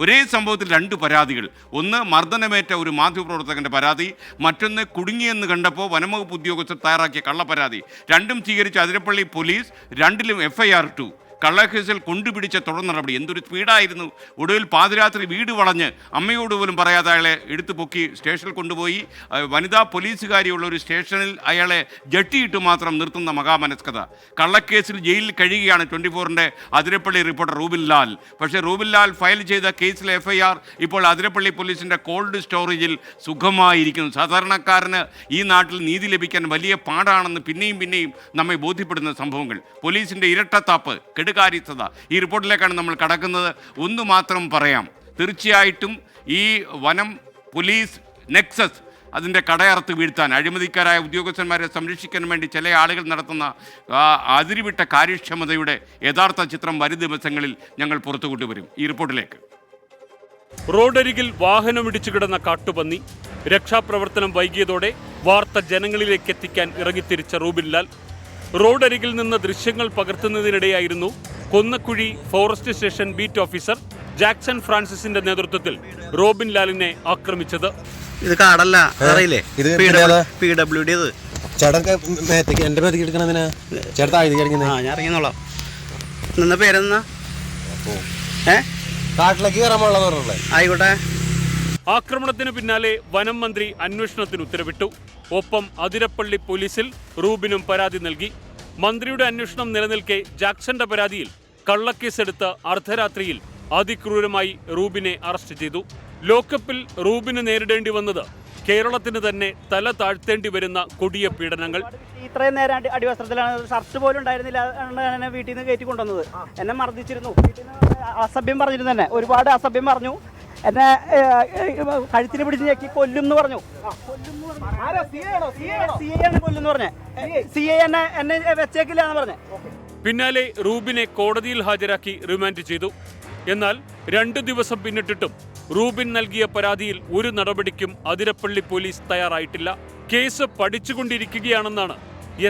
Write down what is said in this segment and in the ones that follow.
ഒരേ സംഭവത്തിൽ രണ്ട് പരാതികൾ. ഒന്ന് മർദ്ദനമേറ്റ ഒരു മാധ്യമപ്രവർത്തകൻ്റെ പരാതി, മറ്റൊന്ന് കുടുങ്ങിയെന്ന് കണ്ടപ്പോൾ വനംവകുപ്പ് ഉദ്യോഗസ്ഥർ തയ്യാറാക്കിയ കള്ളപ്പരാതി. രണ്ടും സ്വീകരിച്ച അതിരപ്പള്ളി പോലീസ് രണ്ടിലും FIR ഇട്ടു. കള്ളക്കേസിൽ കൊണ്ടുപിടിച്ച തുടർ നടപടി. എന്തൊരു സ്പീഡായിരുന്നു! ഒടുവിൽ പാതിരാത്രി വീട് വളഞ്ഞ് അമ്മയോട് പോലും പറയാതെ അയാളെ എടുത്തു പൊക്കി സ്റ്റേഷനിൽ കൊണ്ടുപോയി. വനിതാ പോലീസുകാരിയുള്ള ഒരു സ്റ്റേഷനിൽ അയാളെ ജട്ടിയിട്ട് മാത്രം നിർത്തുന്ന മഹാമനസ്കത. കള്ളക്കേസിൽ ജയിലിൽ കഴിയുകയാണ് 24-ൻ്റെ അതിരപ്പള്ളി റിപ്പോർട്ടർ റൂബിൻ ലാൽ. പക്ഷേ റൂബിൻ ലാൽ ഫയൽ ചെയ്ത കേസിലെ FIR ഇപ്പോൾ അതിരപ്പള്ളി പോലീസിൻ്റെ കോൾഡ് സ്റ്റോറേജിൽ സുഖമായിരിക്കുന്നു. സാധാരണക്കാരന് ഈ നാട്ടിൽ നീതി ലഭിക്കാൻ വലിയ പാടാണെന്ന് പിന്നെയും നമ്മെ ബോധ്യപ്പെടുന്ന സംഭവങ്ങൾ. പോലീസിൻ്റെ ഇരട്ടത്താപ്പ്, കെടുകാര്യസ്ഥത. ഈ റിപ്പോർട്ടിലേക്കാണ് നമ്മൾ കടക്കുന്നത്. ഒന്ന് മാത്രം പറയാം, തീർച്ചയായിട്ടും ഈ വനം പോലീസ് നെക്സസ് അതിൻ്റെ കടയറുത്ത് വീഴ്ത്താൻ, അഴിമതിക്കാരായ ഉദ്യോഗസ്ഥന്മാരെ സംരക്ഷിക്കാൻ വേണ്ടി ചില ആളുകൾ നടത്തുന്ന അതിരുവിട്ട കാര്യക്ഷമതയുടെ യഥാർത്ഥ ചിത്രം വരും ദിവസങ്ങളിൽ ഞങ്ങൾ പുറത്തു കൊണ്ടുവരും. ഈ റിപ്പോർട്ടിലേക്ക്. റോഡരികിൽ വാഹനമിടിച്ചു കിടന്ന കാട്ടുപന്നി. രക്ഷാപ്രവർത്തനം വൈകിയതോടെ വാർത്ത ജനങ്ങളിലേക്ക് എത്തിക്കാൻ ഇറങ്ങിത്തിരിച്ച റൂബിൻ ലാൽ. റോഡരികിൽ നിന്ന് ദൃശ്യങ്ങൾ പകർത്തുന്നതിനിടെയായിരുന്നു കൊന്നക്കുഴി forest station beat officer Jackson ഫ്രാൻസിസിന്റെ നേതൃത്വത്തിൽ റോബിൻ ലാലിനെ ആക്രമിച്ചത്. ഇത് കാടല്ല, അറിയില്ലേ? PWD. ഞാൻ ഇറങ്ങിന്നോളാം. നിന്ന പേരെന്നാ? ആയിക്കോട്ടെ. ആക്രമണത്തിന് പിന്നാലെ വനം മന്ത്രി അന്വേഷണത്തിന് ഉത്തരവിട്ടു. ഒപ്പം അതിരപ്പള്ളി പോലീസിൽ റൂബിനും പരാതി നൽകി. മന്ത്രിയുടെ അന്വേഷണം നിലനിൽക്കെ ജാക്സന്റെ പരാതിയിൽ കള്ളക്കേസെടുത്ത് അർദ്ധരാത്രിയിൽ അതിക്രൂരമായി റൂബിനെ അറസ്റ്റ് ചെയ്തു. ലോക്കപ്പിൽ റൂബിന് നേരിടേണ്ടി വന്നത് കേരളത്തിന് തന്നെ തല താഴ്ത്തേണ്ടി വരുന്ന കൊടിയ പീഡനങ്ങൾ. ഇത്രയും നേരം അടിവസ്ത്രത്തിലാണ്, ഷർട്ട് പോലും ഉണ്ടായിരുന്നില്ല. എന്നെ വീട്ടിൽ നിന്ന് കയറ്റി കൊണ്ടുവന്നത്. എന്നെ മർദ്ദിച്ചിരുന്നു. വീട്ടിൽ നിന്ന് അസഭ്യം പറഞ്ഞിരുന്നു. തന്നെ ഒരുപാട് അസഭ്യം പറഞ്ഞു. എന്നെ കഴുത്തിന് പിടിച്ച് ഞെക്കി കൊല്ലും എന്ന് പറഞ്ഞു. കൊല്ലുന്ന് പറഞ്ഞേ. CA എന്നെ വെച്ചേക്കില്ല എന്ന് പറഞ്ഞേ. പിന്നാലെ റൂബിനെ കോടതിയിൽ ഹാജരാക്കി റിമാൻഡ് ചെയ്തു. എന്നാൽ 2 ദിവസം പിന്നിട്ടിട്ടും റൂബിൻ നൽകിയ പരാതിയിൽ ഒരു നടപടിക്കും അതിരപ്പള്ളി പോലീസ് തയ്യാറായിട്ടില്ല. കേസ് പഠിച്ചുകൊണ്ടിരിക്കുകയാണെന്നാണ്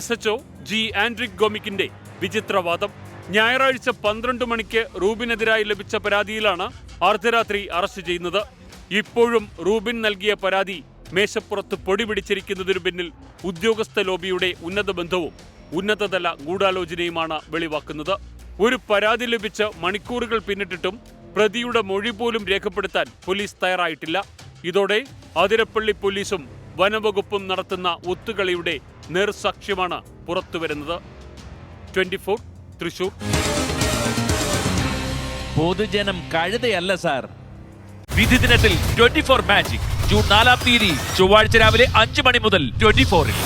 SHO G. ആൻഡ്രിക് ഗോമിക്കിന്റെ വിചിത്രവാദം. ഞായറാഴ്ച 12 മണിക്ക് റൂബിനെതിരായി ലഭിച്ച പരാതിയിലാണ് അർദ്ധരാത്രി അറസ്റ്റ് ചെയ്യുന്നത്. ഇപ്പോഴും റൂബിൻ നൽകിയ പരാതി മേശപ്പുറത്ത് പൊടി പിടിച്ചിരിക്കുന്നതിനു പിന്നിൽ ഉദ്യോഗസ്ഥ ലോബിയുടെ ഉന്നത ബന്ധവും ഉന്നതതല ഗൂഢാലോചനയുമാണ് വെളിവാക്കുന്നത്. ഒരു പരാതി ലഭിച്ച് മണിക്കൂറുകൾ പിന്നിട്ടിട്ടും പ്രതിയുടെ മൊഴി പോലും രേഖപ്പെടുത്താൻ പോലീസ് തയ്യാറായിട്ടില്ല. ഇതോടെ അതിരപ്പള്ളി പോലീസും വനവകുപ്പും നടത്തുന്ന ഒത്തുകളിയുടെ നേർസാക്ഷ്യമാണ് പുറത്തുവരുന്നത്. 24 തൃശൂർ. പൊതുജനം കഴുതയല്ല സാർ. വിധി ദിനത്തിൽ 24 മാജിക് ജൂൺ 4 ചൊവ്വാഴ്ച രാവിലെ 5 മണി മുതൽ 24-ൽ.